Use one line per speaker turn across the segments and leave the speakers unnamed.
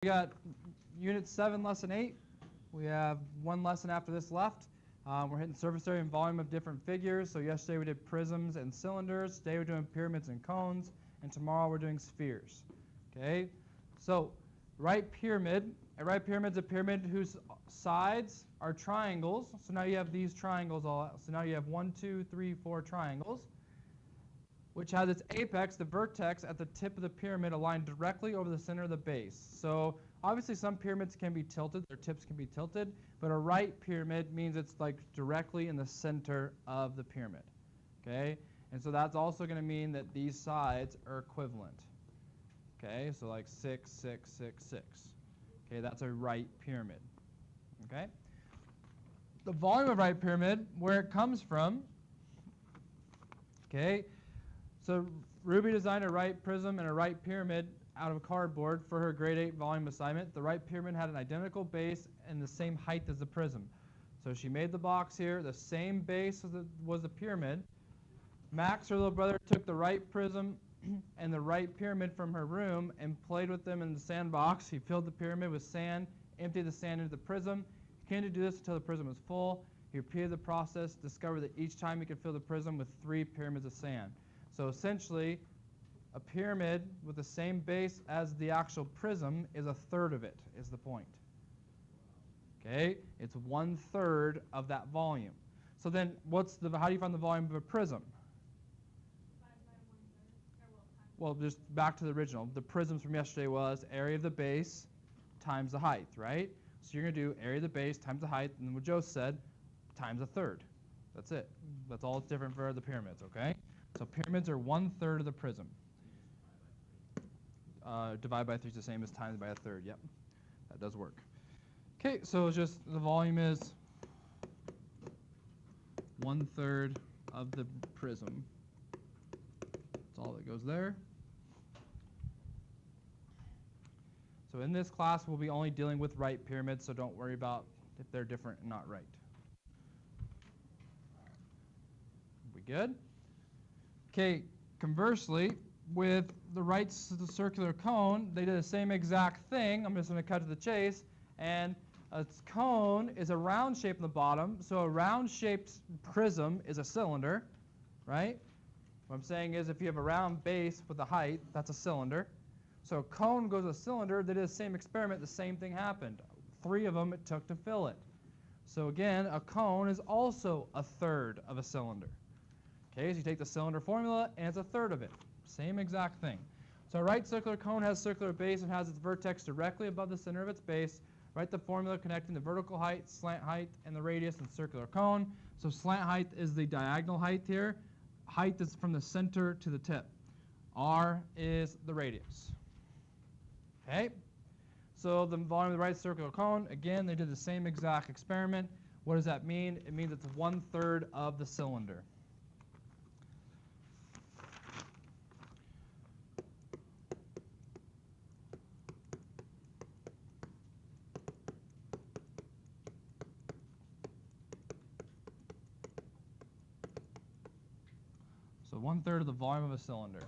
We got Unit 7, Lesson 8. We have one lesson after this left. We're hitting surface area and volume of different figures. So yesterday we did prisms and cylinders. Today we're doing pyramids and cones. And tomorrow we're doing spheres. Okay? So right pyramid. A right pyramid is a pyramid whose sides are triangles. So now you have these triangles all out. So now you have 1, 2, 3, 4 triangles, which has its apex, the vertex, at the tip of the pyramid aligned directly over the center of the base. So obviously some pyramids can be tilted, their tips can be tilted, but a right pyramid means it's like directly in the center of the pyramid. Okay? And so that's also going to mean that these sides are equivalent. Okay? So like 6, 6, 6, 6. Okay, that's a right pyramid. Okay? The volume of right pyramid, where it comes from, okay? So Ruby designed a right prism and a right pyramid out of cardboard for her grade 8 volume assignment. The right pyramid had an identical base and the same height as the prism. So she made the box here, the same base was the pyramid. Max, her little brother, took the right prism and the right pyramid from her room and played with them in the sandbox. He filled the pyramid with sand, emptied the sand into the prism. He continued to do this until the prism was full. He repeated the process, discovered that each time he could fill the prism with 3 pyramids of sand. So essentially, a pyramid with the same base as the actual prism is a third of it, is the point. Okay? It's 1/3 of that volume. So then how do you find the volume of a prism? Well, just back to the original. The prisms from yesterday was area of the base times the height, right? So you're going to do area of the base times the height, and then what Joe said, times 1/3. That's it. That's all it's different for the pyramids, okay? So pyramids are 1/3 of the prism. Divide by 3 is the same as times by 1/3. Yep, that does work. Okay, so it's just the volume is 1/3 of the prism. That's all that goes there. So in this class, we'll be only dealing with right pyramids, so don't worry about if they're different and not right. We good? Okay, conversely, with the right circular cone, they did the same exact thing. I'm just going to cut to the chase. And a cone is a round shape in the bottom. So a round-shaped prism is a cylinder, right? What I'm saying is if you have a round base with a height, that's a cylinder. So a cone goes to a cylinder. They did the same experiment. The same thing happened. 3 of them it took to fill it. So again, a cone is also 1/3 of a cylinder. Okay, so you take the cylinder formula, and it's 1/3 of it. Same exact thing. So a right circular cone has circular base and has its vertex directly above the center of its base. Write the formula connecting the vertical height, slant height, and the radius in the circular cone. So slant height is the diagonal height here. Height is from the center to the tip. R is the radius. Okay? So the volume of the right circular cone, again, they did the same exact experiment. What does that mean? It means it's 1/3 of the cylinder. So 1/3 of the volume of a cylinder.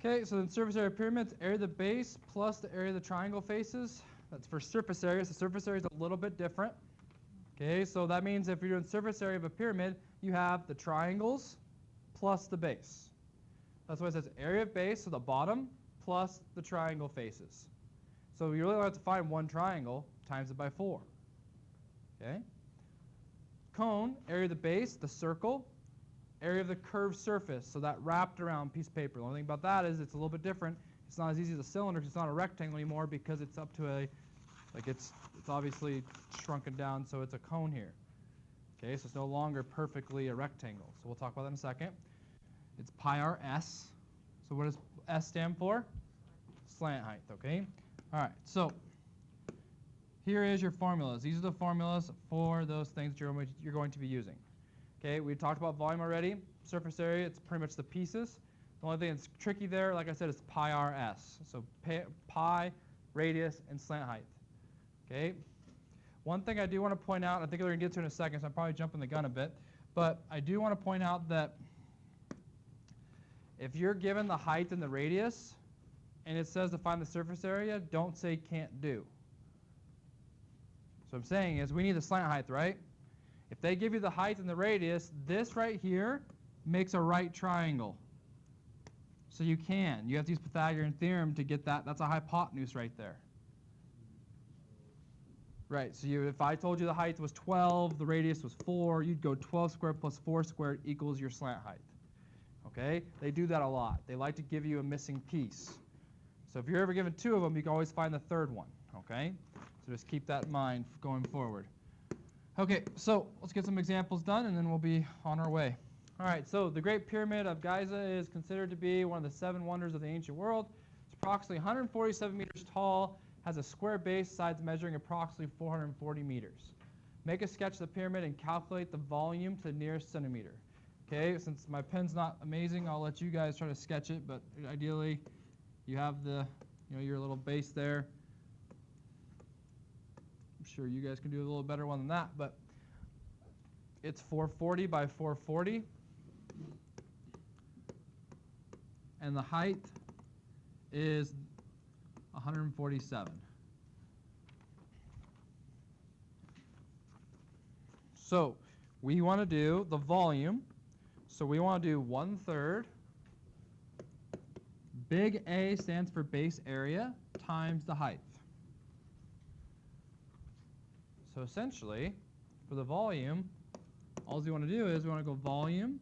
Okay, so then surface area of pyramids, area of the base plus the area of the triangle faces. That's for surface area. So surface area is a little bit different. Okay, so that means if you're doing surface area of a pyramid, you have the triangles plus the base. That's why it says area of base, so the bottom, plus the triangle faces. So you really have to find one triangle, times it by 4. Okay? Cone, area of the base, the circle, area of the curved surface, so that wrapped around piece of paper. The only thing about that is it's a little bit different. It's not as easy as a cylinder because it's not a rectangle anymore because it's up to it's obviously shrunken down, so it's a cone here. Okay, so it's no longer perfectly a rectangle. So we'll talk about that in a second. It's pi r s. So what does S stand for? Slant height, okay? All right, so here is your formulas. These are the formulas for those things you're going to be using. Okay, we talked about volume already. Surface area, it's pretty much the pieces. The only thing that's tricky there, like I said, is pi r s. So pi, radius, and slant height. Okay? One thing I do want to point out, I think we're going to get to in a second, so I'm probably jumping the gun a bit, but I do want to point out that if you're given the height and the radius, and it says to find the surface area, don't say can't do. So what I'm saying is we need the slant height, right? If they give you the height and the radius, this right here makes a right triangle. So you can. You have to use Pythagorean Theorem to get that. That's a hypotenuse right there. Right, so if I told you the height was 12, the radius was 4, you'd go 12 squared plus 4 squared equals your slant height. Okay? They do that a lot. They like to give you a missing piece. So if you're ever given two of them, you can always find the third one. Okay? So just keep that in mind going forward. Okay, so let's get some examples done, and then we'll be on our way. All right, so the Great Pyramid of Giza is considered to be one of the 7 wonders of the ancient world. It's approximately 147 meters tall, has a square base, sides measuring approximately 440 meters. Make a sketch of the pyramid and calculate the volume to the nearest centimeter. Okay, since my pen's not amazing, I'll let you guys try to sketch it, but ideally you have the, your little base there. I'm sure you guys can do a little better one than that, but it's 440 by 440. And the height is 147. So we want to do the volume. So we want to do 1/3. Big A stands for base area times the height. So essentially, for the volume, all we want to do is we want to go volume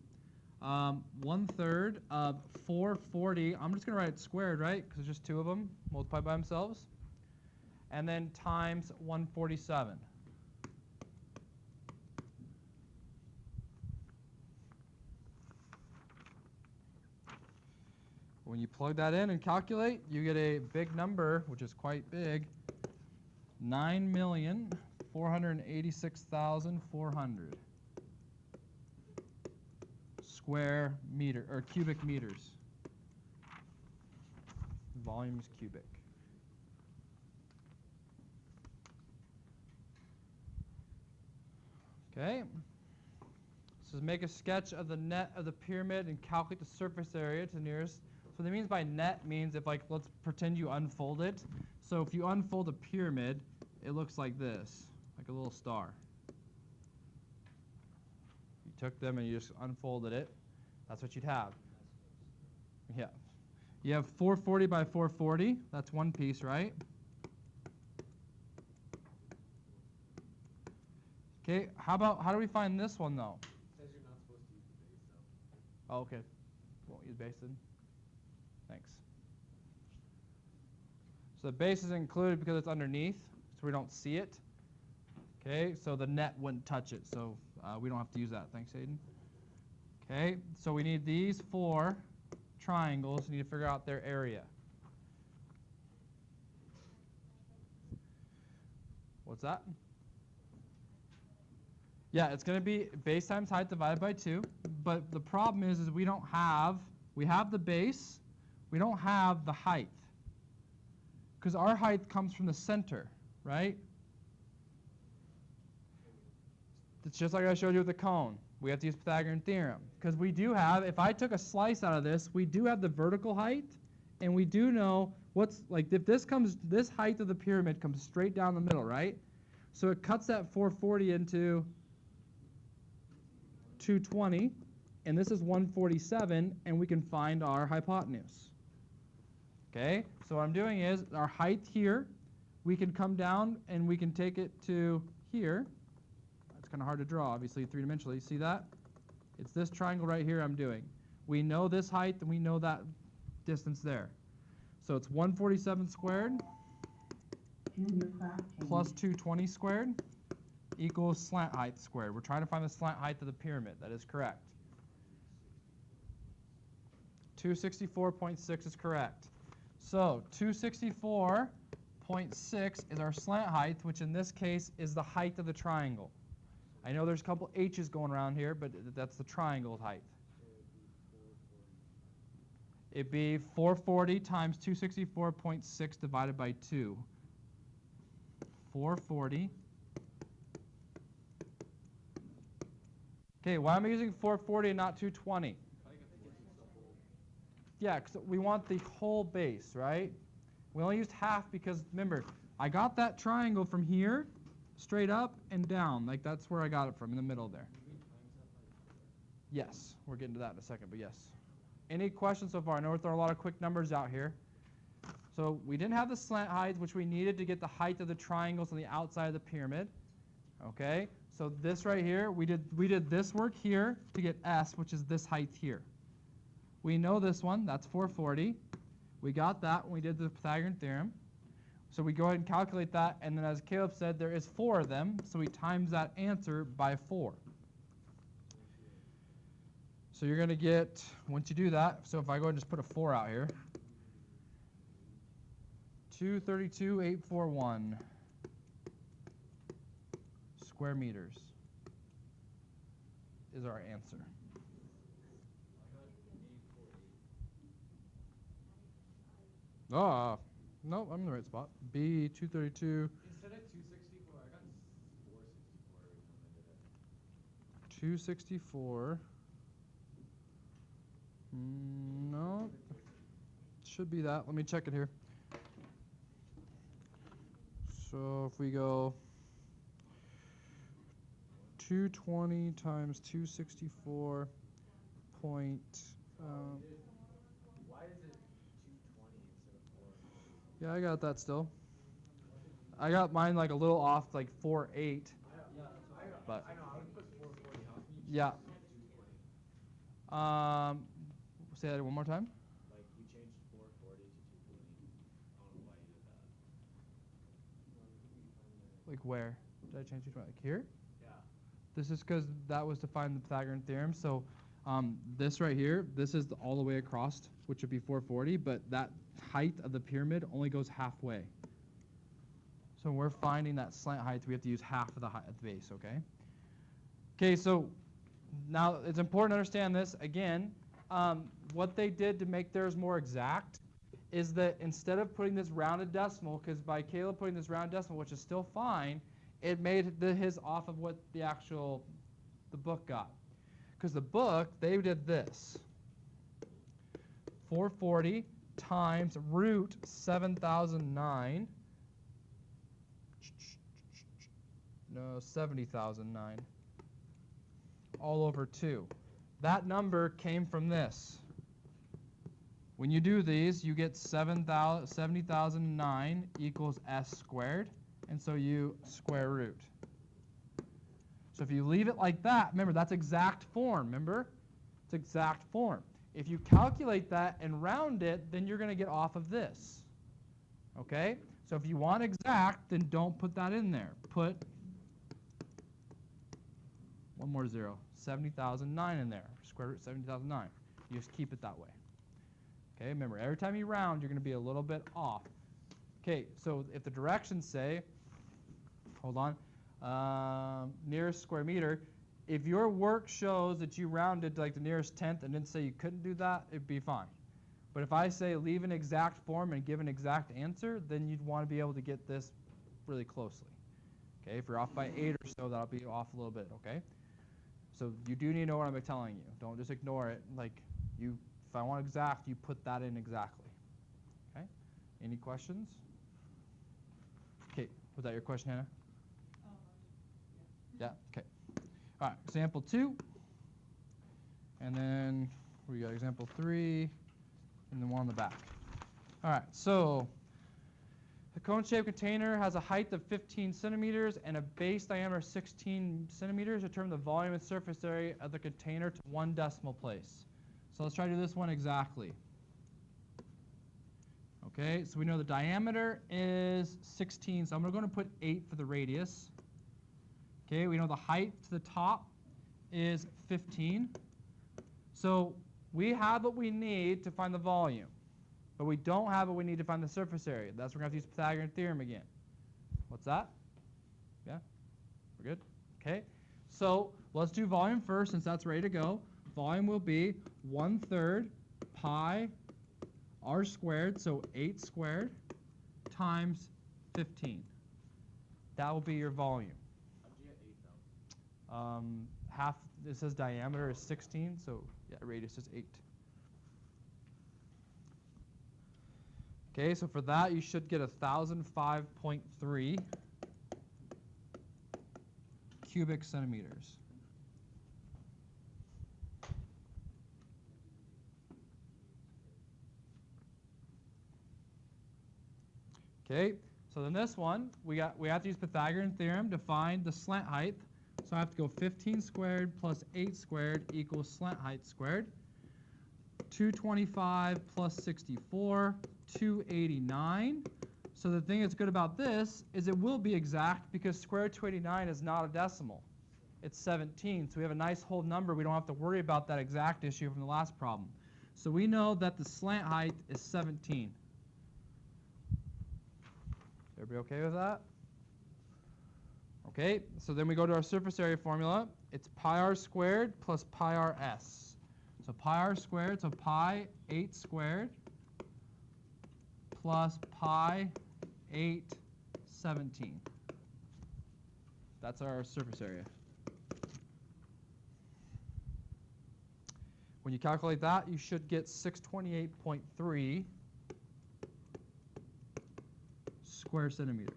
1/3 of 440. I'm just going to write it squared, right? Because there's just 2 of them multiplied by themselves. And then times 147. When you plug that in and calculate, you get a big number, which is quite big, 9,486,400 square meter, or cubic meters. Volume is cubic. Okay. So make a sketch of the net of the pyramid and calculate the surface area to the nearest. So what that means by net means if, like, let's pretend you unfold it. So if you unfold a pyramid, it looks like this, like a little star. You took them and you just unfolded it. That's what you'd have. Yeah. You have 440 by 440. That's one piece, right? Okay, how do we find this one, though?
It says you're not supposed to use the base, though.
Oh, okay. Won't use base then. Thanks. So the base is included because it's underneath, so we don't see it. Okay, so the net wouldn't touch it, so we don't have to use that. Thanks, Hayden. Okay, so we need these 4 triangles. We need to figure out their area. What's that? Yeah, it's going to be base times height divided by 2. But the problem is we have the base, we don't have the height. Because our height comes from the center, right? It's just like I showed you with the cone. We have to use Pythagorean Theorem. Because we do have, if I took a slice out of this, we do have the vertical height, and we do know what's, like, if this height of the pyramid comes straight down the middle, right? So it cuts that 440 into 220, and this is 147, and we can find our hypotenuse. Okay, so what I'm doing is our height here, we can come down and we can take it to here. It's kind of hard to draw, obviously, 3-dimensionally. See that? It's this triangle right here I'm doing. We know this height, and we know that distance there. So it's 147 squared plus 220 squared equals slant height squared. We're trying to find the slant height of the pyramid. That is correct. 264.6 is correct. So 264.6 is our slant height, which in this case is the height of the triangle. I know there's a couple H's going around here, but that's the triangle height. It'd be 440 times 264.6 divided by 2. 440 Okay, why am I using 440 and not 220? Yeah, because we want the whole base, right? We only used half because, remember, I got that triangle from here, straight up and down. Like, that's where I got it from, in the middle there. Yes, we're getting to that in a second, but yes. Any questions so far? I know we're throwing a lot of quick numbers out here. So we didn't have the slant height, which we needed to get the height of the triangles on the outside of the pyramid. Okay, so this right here, we did this work here to get S, which is this height here. We know this one, that's 440. We got that when we did the Pythagorean Theorem. So we go ahead and calculate that, and then as Caleb said, there is 4 of them, so we times that answer by 4. So you're going to get, once you do that, so if I go ahead and just put a 4 out here, 232,841 square meters is our answer. Oh, no, I'm in the right spot. B, 232.
Instead of 264, I got 464 every time I did it.
264. No, should be that. Let me check it here. So if we go 220 times 264 point.
Why is it 220 instead of 4?
Yeah, I got that still. I got mine like a little off, like 4.8. But
I know, I would put 440. How can you
yeah.
220?
Say that one more time.
Like, you changed 440 to 220. I don't know why you did that.
Like where? Did I change it? Like here?
Yeah.
This is because that was to find the Pythagorean theorem. So this right here, this is all the way across, which would be 440, but that height of the pyramid only goes halfway. So when we're finding that slant height, we have to use half of the height at the base, okay? Okay, so now it's important to understand this. Again, what they did to make theirs more exact is that instead of putting this rounded decimal, because by Caleb putting this rounded decimal, which is still fine, it made his off of what the book got. Because the book, they did this. 440 times root 7,009. No, 70,009. All over 2. That number came from this. When you do these, you get 70,009 equals s squared, and so you square root. So if you leave it like that, remember, that's exact form, remember? It's exact form. If you calculate that and round it, then you're going to get off of this. Okay? So if you want exact, then don't put that in there. Put one more 0, 70,009 in there. Square root 70,009. You just keep it that way. Okay, remember, every time you round, you're going to be a little bit off. Okay, so if the directions say, hold on, nearest square meter, if your work shows that you rounded to like the nearest tenth and didn't say you couldn't do that, it'd be fine. But if I say leave an exact form and give an exact answer, then you'd want to be able to get this really closely. Okay, if you're off by 8 or so, that'll be off a little bit, okay? So you do need to know what I'm telling you. Don't just ignore it. Like, if I want exact, you put that in exactly. Okay? Any questions? Okay, was that your question, Hannah? Yeah, okay. All right, example 2. And then we got example 3, and then one on the back. All right, so the cone-shaped container has a height of 15 centimeters and a base diameter of 16 centimeters. Determine the volume and surface area of the container to 1 decimal place. So let's try to do this one exactly. Okay, so we know the diameter is 16, so I'm going to put 8 for the radius. Okay, we know the height to the top is 15. So we have what we need to find the volume, but we don't have what we need to find the surface area. That's where we're going to have to use Pythagorean theorem again. What's that? Yeah? We're good? Okay, so let's do volume first since that's ready to go. Volume will be 1/3 pi r squared, so 8 squared, times 15. That will be your volume.
How'd you get 8 though?
Half, it says diameter is 16, so yeah, radius is 8. Okay, so for that you should get 1,005.3 cubic centimeters. Okay, so then this one, we have to use Pythagorean Theorem to find the slant height. So I have to go 15 squared plus 8 squared equals slant height squared. 225 plus 64, 289. So the thing that's good about this is it will be exact because square root 289 is not a decimal. It's 17, so we have a nice whole number. We don't have to worry about that exact issue from the last problem. So we know that the slant height is 17. Everybody okay with that? Okay, so then we go to our surface area formula. It's pi r squared plus pi r s. So pi r squared, so pi 8 squared plus pi 8 17. That's our surface area. When you calculate that, you should get 628.3 square centimeters.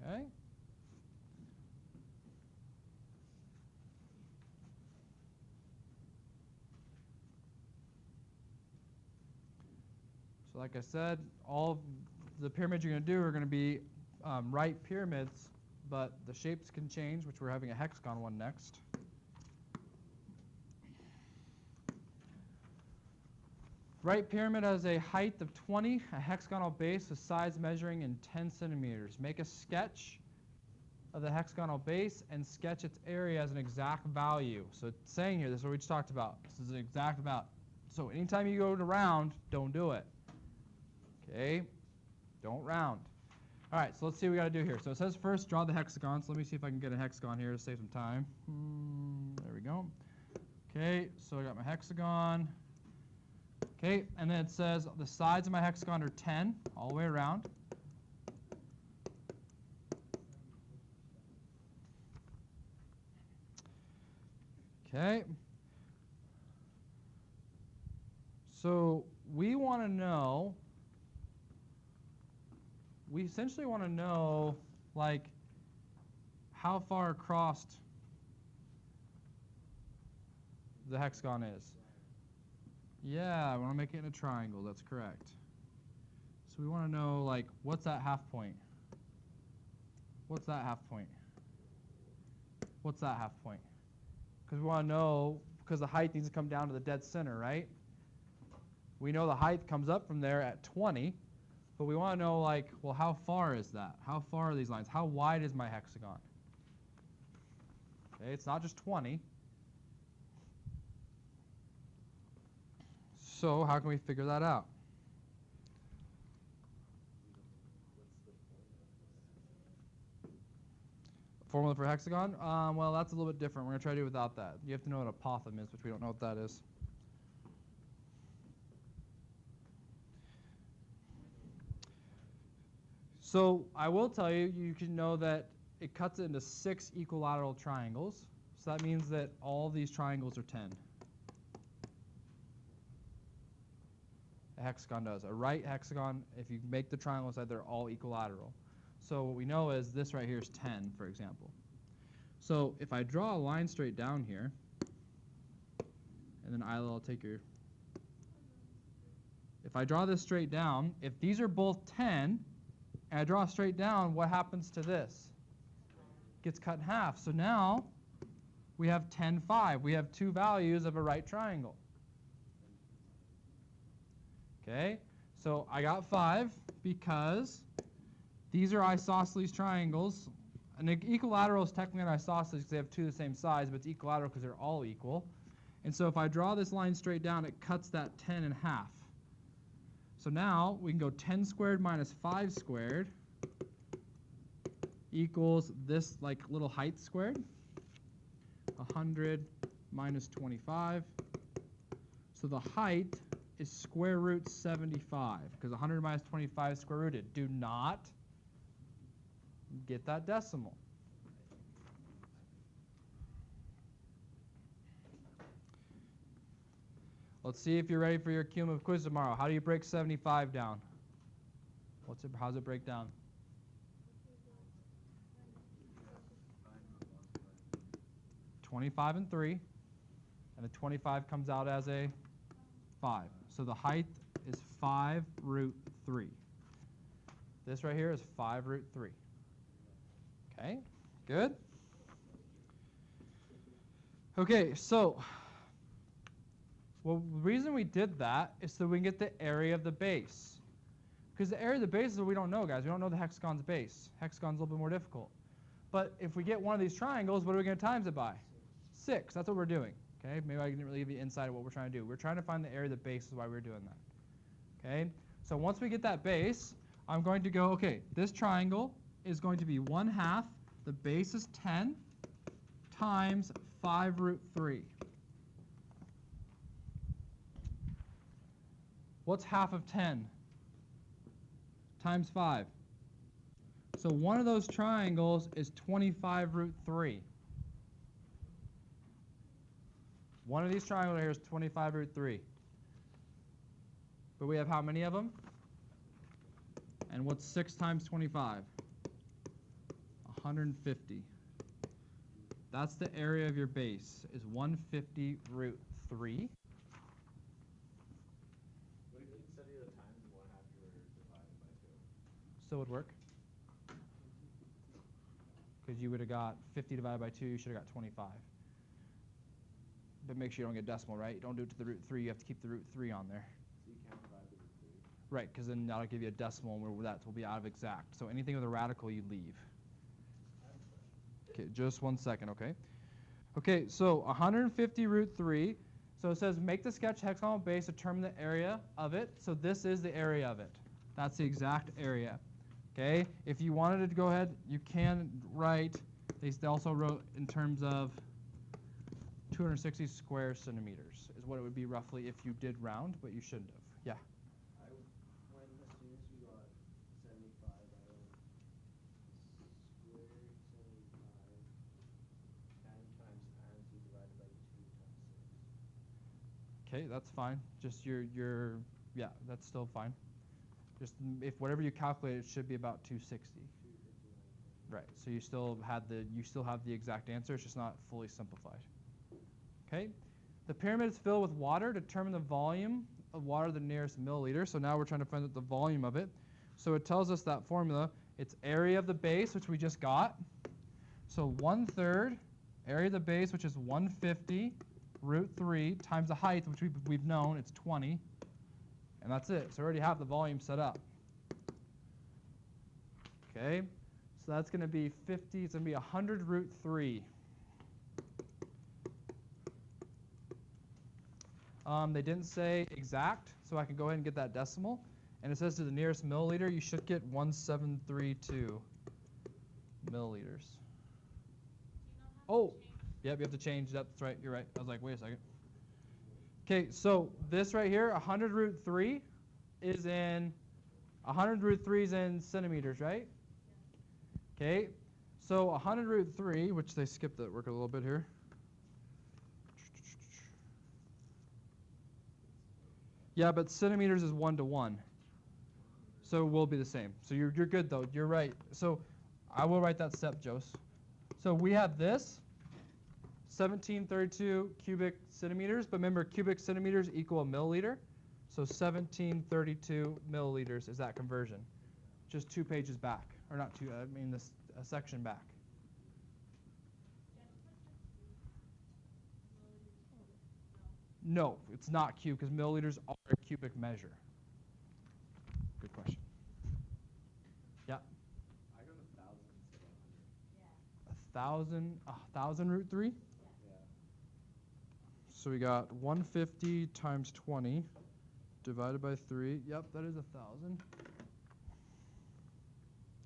Okay. So like I said, all of the pyramids you're going to do are going to be right pyramids, but the shapes can change, which we're having a hexagon one next. Right pyramid has a height of 20, a hexagonal base with sides measuring in 10 centimeters. Make a sketch of the hexagonal base and sketch its area as an exact value. So it's saying here, this is what we just talked about. This is an exact amount. So anytime you go to round, don't do it. Okay? Don't round. All right, so let's see what we got to do here. So it says first draw the hexagon. So let me see if I can get a hexagon here to save some time. There we go. Okay, so I got my hexagon. Okay, and then it says the sides of my hexagon are 10 all the way around. Okay. So we want to know, we essentially want to know, like, how far across the hexagon is. Yeah, I want to make it in a triangle. That's correct. So we want to know, like, what's that half point? What's that half point? What's that half point? Because we want to know, because the height needs to come down to the dead center, right? We know the height comes up from there at 20, but we want to know, like, well, how far is that? How far are these lines? How wide is my hexagon? Okay, it's not just 20. So how can we figure that out? Formula for hexagon? Well, that's a little bit different. We're going to try to do it without that. You have to know what a apothem is, which we don't know what that is. So I will tell you, you can know that it cuts it into 6 equilateral triangles. So that means that all these triangles are 10. A hexagon does. A right hexagon, if you make the triangle side, they're all equilateral. So what we know is this right here is 10, for example. So if I draw a line straight down here, and then I'll take your... If I draw this straight down, if these are both 10, and I draw straight down, what happens to this? It gets cut in half. So now we have 10, 5. We have 2 values of a right triangle. Okay, so I got 5 because these are isosceles triangles. An equilateral is technically an isosceles because they have 2 of the same size, but it's equilateral because they're all equal. And so if I draw this line straight down, it cuts that 10 in half. So now we can go 10 squared minus 5 squared equals this like little height squared. 100 minus 25. So the height is square root 75, because 100 minus 25 is square rooted. Do not get that decimal. Let's see if you're ready for your cumulative quiz tomorrow. How do you break 75 down? How does it break down? (25 and 3), and the 25 comes out as a 5. So the height is 5 root 3. This right here is 5 root 3. Okay, good. Okay, so well, the reason we did that is so we can get the area of the base. Because the area of the base is what we don't know, guys. We don't know the hexagon's base. Hexagon's a little bit more difficult. But if we get one of these triangles, what are we going to times it by? 6. That's what we're doing. Okay, maybe I didn't really give you insight of what we're trying to do. We're trying to find the area of the base is why we're doing that. Okay, so once we get that base, I'm going to go, okay, this triangle is going to be 1/2. The base is 10 times 5 root 3. What's half of 10 times 5? So one of those triangles is 25 root 3. One of these triangles here is 25 root 3. But we have how many of them? And what's 6 times 25? 150. That's the area of your base, is 150 root 3.
Instead of the times 1/2, you were divided by 2.
Still would work. Because you would have got 50 divided by 2, you should have got 25. But make sure you don't get decimal, right? You don't do it to the root 3. You have to keep the root 3 on there.
So you can't divide the root 3.
Right, because then that'll give you a decimal, and that will be out of exact. So anything with a radical, you leave. Okay, just 1 second, okay? Okay, so 150 root 3. So it says make the sketch hexagonal base, determine the area of it. So this is the area of it. That's the exact area. Okay, if you wanted to go ahead, you can write, they also wrote in terms of 260 square centimeters is what it would be roughly if you did round, but you shouldn't have. Yeah?
When as soon as we got 75, I went square 75, 10 times times we divided by 2 times 6.
Okay, that's fine. Just yeah, that's still fine. Just if whatever you calculate, it should be about 260.
259.
Right. So you still have the exact answer. It's just not fully simplified. Okay. The pyramid is filled with water. Determine the volume of water to the nearest milliliter. So now we're trying to find out the volume of it. So it tells us that formula. It's area of the base, which we just got. So 1/3 area of the base, which is 150 root 3 times the height, which we've known, it's 20. And that's it. So we already have the volume set up. Okay. So that's going to be 50. It's going to be 100 root 3. They didn't say exact, so I can go ahead and get that decimal. And it says to the nearest milliliter, you should get 1732 milliliters. Oh, yep, you have to change that. That's right. You're right. I was like, wait a second. Okay, so this right here, 100 root 3 is in 100 root 3 is in centimeters, right? Okay, so 100 root 3, which they skipped that work a little bit here. Yeah, but centimeters is 1 to 1. So it will be the same. So you're good, though. You're right. So I will write that step, Jose. So we have this, 1732 cubic centimeters. But remember, cubic centimeters equal a milliliter. So 1732 milliliters is that conversion. Just 2 pages back. Or not 2, I mean this a section back. No, it's not cube because milliliters are a cubic measure. Good question. Yeah.
I got 1,000 instead of 100.
1,000 root 3?
Yeah.
So we got 150 times 20 divided by 3. Yep, that is 1,000.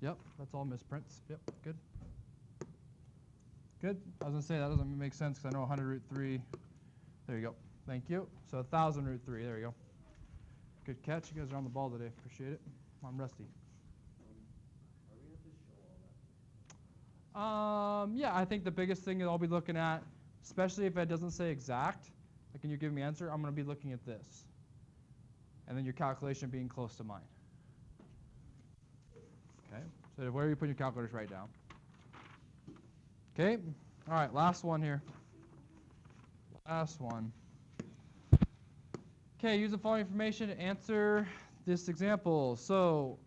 Yep, that's all misprints. Yep, good. Good. I was going to say that doesn't make sense because I know 100 root 3. There you go. Thank you. So 1,000 root 3. There you go. Good catch. You guys are on the ball today. Appreciate it. I'm rusty.
Are we going to show all that?
Yeah, I think the biggest thing that I'll be looking at, especially if it doesn't say exact, like when you give me answer, I'm going to be looking at this. And then your calculation being close to mine. Okay, so where are you putting your calculators? Right down. Okay, all right, last one here. Last one. Okay, use the following information to answer this example. So,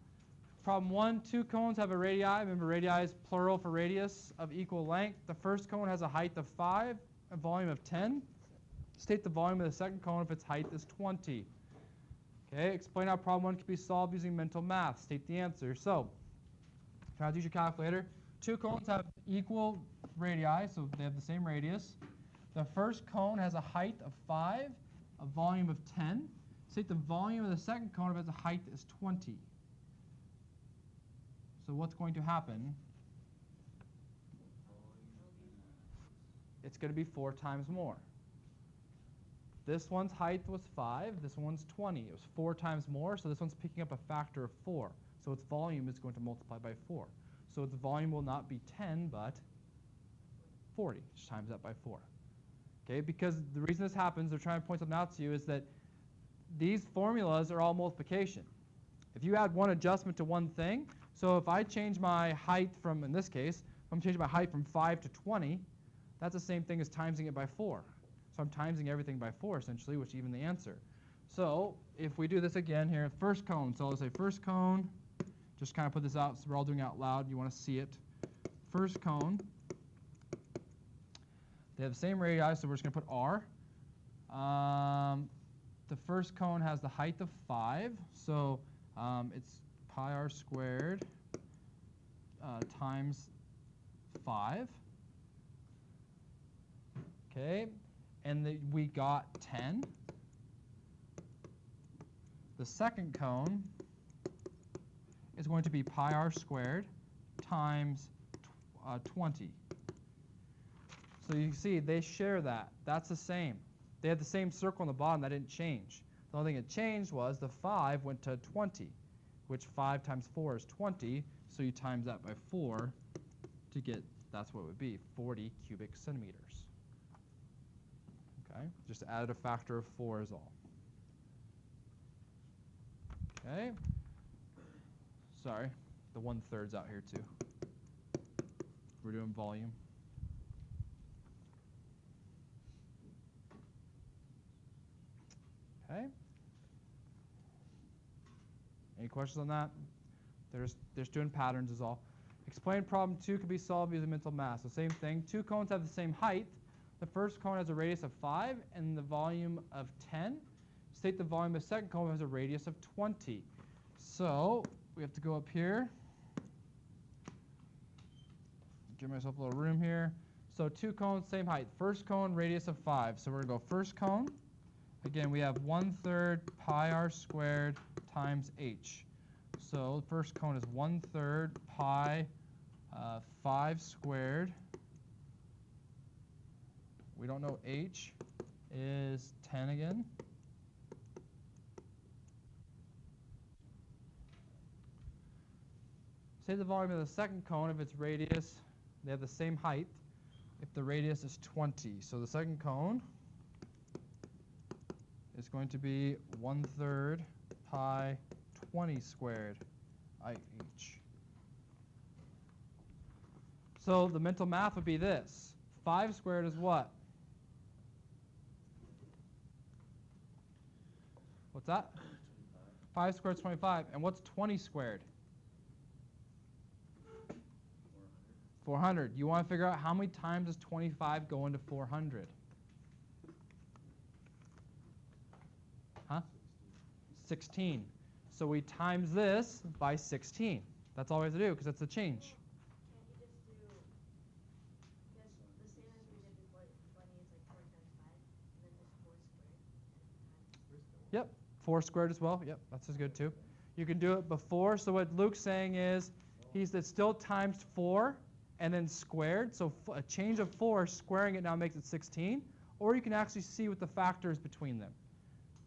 problem 1, 2 cones have a radii. Remember, radii is plural for radius of equal length. The first cone has a height of 5, a volume of 10. State the volume of the second cone if its height is 20. Okay, explain how problem 1 can be solved using mental math. State the answer. So, try to use your calculator. 2 cones have equal radii, so they have the same radius. The first cone has a height of 5, a volume of 10. State the volume of the second cone if its height is 20. So what's going to happen? It's going to be 4 times more. This one's height was 5. This one's 20. It was 4 times more, so this one's picking up a factor of 4. So its volume is going to multiply by 4. So its volume will not be 10, but 40. Just times that by 4. Okay, because the reason this happens, they're trying to point something out to you, is that these formulas are all multiplication. If you add one adjustment to one thing, so if I change my height from, in this case, if I'm changing my height from 5 to 20, that's the same thing as timesing it by 4. So I'm timesing everything by 4, essentially, which even the answer. So if we do this again here, first cone. So I'll say first cone. Just kind of put this out so we're all doing it out loud. You want to see it. First cone. They have the same radii, so we're just going to put R. The first cone has the height of 5, so it's pi r squared times 5. Okay, and we got 10. The second cone is going to be pi r squared times 20. So you can see they share that. That's the same. They had the same circle on the bottom. That didn't change. The only thing that changed was the 5 went to 20, which 5 times 4 is 20. So you times that by 4 to get, that's what it would be, 40 cubic centimeters. Okay, just added a factor of 4 is all. Okay. Sorry, the 1/3's out here too. We're doing volume. Okay. Any questions on that? They're just doing patterns is all. Explain problem 2 can be solved using mental math. So same thing. 2 cones have the same height. The first cone has a radius of 5 and the volume of 10. State the volume of the second cone has a radius of 20. So we have to go up here. Give myself a little room here. So 2 cones, same height. First cone, radius of 5. So we're going to go first cone. Again, we have 1/3 pi r squared times h. So the first cone is 1/3 pi 5 squared. We don't know h is 10 again. Say the volume of the second cone if its radius, they have the same height, if the radius is 20. So the second cone is going to be 1/3 pi 20 squared IH. So the mental math would be this. 5 squared is what? What's that? 5 squared is 25. And what's 20 squared? 400. You want to figure out how many times does 25 go into 400? Huh? 16. So we times this by 16. That's all we have to do because that's the change.
Can't you just do, because the same as we did before, 20 is like 4 times 5, and then just 4 squared.
Yep, 4 squared as well. Yep, that's as good too. You can do it before. So what Luke's saying is it's still times 4 and then squared. So a change of 4, squaring it now makes it 16. Or you can actually see what the factor is between them.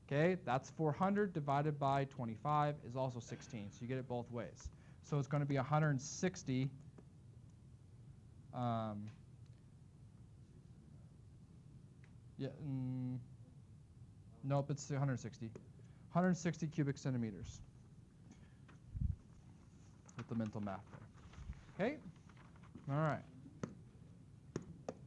Okay, that's 400 divided by 25 is also 16. So you get it both ways. So it's going to be 160. Nope, it's 160. 160 cubic centimeters. With the mental math there. Okay? All right.